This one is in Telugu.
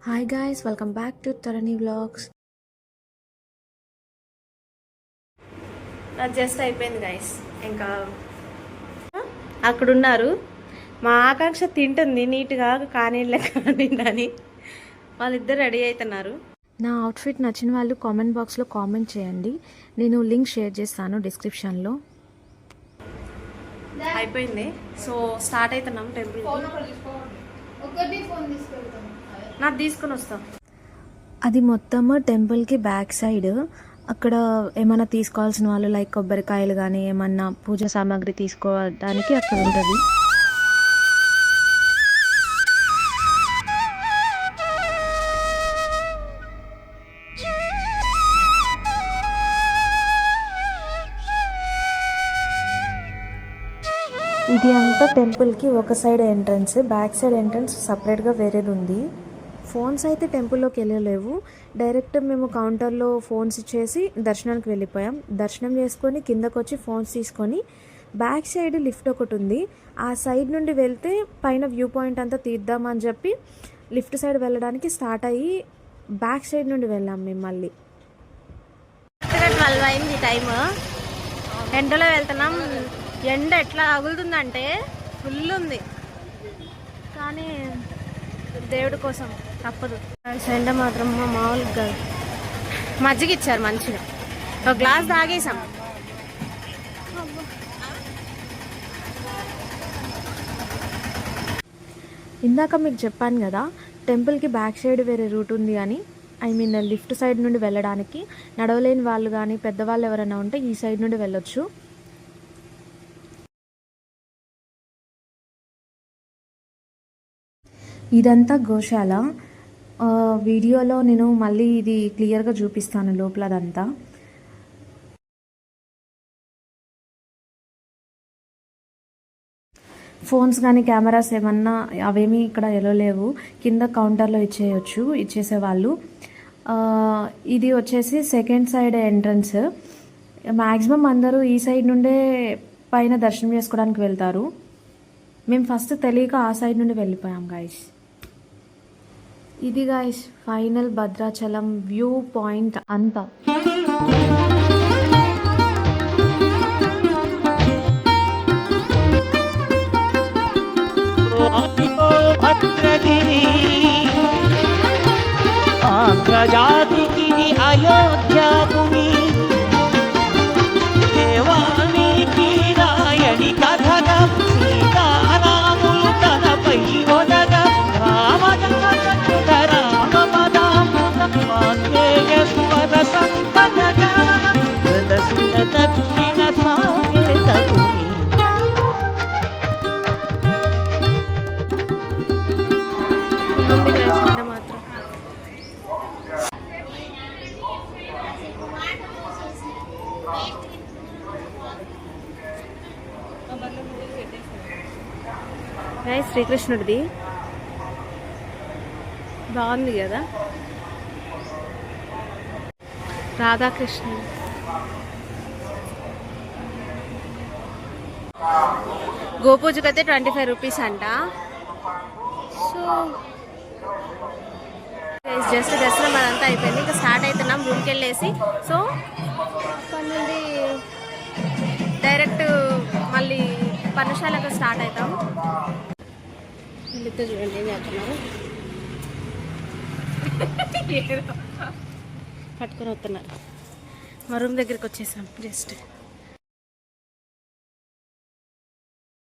Hi guys, welcome back to Tharani vlogs. నాకు జస్ట్ అయిపోయింది గాయస్. ఇంకా అక్కడున్నారు. మా ఆకాంక్ష తింటుంది నీట్గా కానీ అని వాళ్ళిద్దరు రెడీ అవుతున్నారు. నా అవుట్ఫిట్ నచ్చిన వాళ్ళు కామెంట్ బాక్స్లో కామెంట్ చేయండి. నేను లింక్ షేర్ చేస్తాను డిస్క్రిప్షన్లో. అయిపోయింది. సో స్టార్ట్ అవుతున్నాం టెంపుల్. నాకు తీసుకొని వస్తాం. అది మొత్తం టెంపుల్కి బ్యాక్ సైడ్. అక్కడ ఏమైనా తీసుకోవాల్సిన వాళ్ళు లైక్ కొబ్బరికాయలు కానీ ఏమన్నా పూజ సామాగ్రి తీసుకోవడానికి అక్కడ ఉంటుంది. ఇది అంతా టెంపుల్కి ఒక side entrance, back side entrance సపరేట్గా వేరేది ఉంది. ఫోన్స్ అయితే టెంపుల్లోకి వెళ్ళలేవు. డైరెక్ట్ మేము కౌంటర్లో ఫోన్స్ ఇచ్చేసి దర్శనానికి వెళ్ళిపోయాం. దర్శనం చేసుకొని కిందకు వచ్చి ఫోన్స్ తీసుకొని బ్యాక్ సైడ్ లిఫ్ట్ ఒకటి ఉంది. ఆ సైడ్ నుండి వెళ్తే పైన వ్యూ పాయింట్ అంతా తీద్దామని చెప్పి లిఫ్ట్ సైడ్ వెళ్ళడానికి స్టార్ట్ అయ్యి బ్యాక్ సైడ్ నుండి వెళ్ళాం మేము. మళ్ళీ 12 అయింది టైమ్. ఎండలో వెళ్తున్నాం. ఎండ ఎట్లా తగులుతుందంటే ఫుల్ ఉంది, కానీ దేవుడి కోసం తప్పదు. ఎండ మాత్రం మామూలుగా కాదు. మజ్జిగ ఇచ్చారు మంచిగా, ఒక గ్లాస్ తాగేసాం. ఇందాక మీకు చెప్పాను కదా టెంపుల్కి బ్యాక్ సైడ్ వేరే రూట్ ఉంది అని. లిఫ్ట్ సైడ్ నుండి వెళ్ళడానికి నడవలేని వాళ్ళు కానీ పెద్దవాళ్ళు ఎవరైనా ఉంటే ఈ సైడ్ నుండి వెళ్ళొచ్చు. ఇదంతా గోశాల. వీడియోలో నేను మళ్ళీ ఇది క్లియర్గా చూపిస్తాను లోపలదంతా. ఫోన్స్ కానీ కెమెరాస్ ఏమన్నా అవేమీ ఇక్కడ లేవు. కింద కౌంటర్లో ఇచ్చేసేవాళ్ళు. ఇది వచ్చేసి సెకండ్ సైడ్ ఎంట్రన్స్. మ్యాక్సిమం అందరూ ఈ సైడ్ నుండే పైన దర్శనం చేసుకోవడానికి వెళ్తారు. మేము ఫస్ట్ తెలియక ఆ సైడ్ నుండి వెళ్ళిపోయాం గాయస్. ఇది guys final Bhadrachalam view point అంతా. ఆంధ్రజాతికి అయోధ్య భూమి, దేవానికి రాయని కథగా సీతారాములు తనపై ఒదగా రామపదామేశ్వర సంపదగా ప్రదర్శన దక్షిణ సాగేత భూమి. శ్రీకృష్ణుడిది బాగుంది కదా, రాధాకృష్ణుడు. గోపూజకి అయితే 25 రూపీస్ అంట. సో జస్ట్ దర్శనం అదంతా అయిపోయింది. ఇంకా స్టార్ట్ అవుతున్నాం రూమ్కి వెళ్ళేసి. సో అక్కడ నుండి డైరెక్ట్ మళ్ళీ పర్ణశాలకు స్టార్ట్ అవుతాం. వీళ్ళిద్దరు చూడండి ఏం చేస్తున్నారు, పట్టుకొని వస్తున్నారు. మా రూమ్ దగ్గరికి వచ్చేసాం జస్ట్.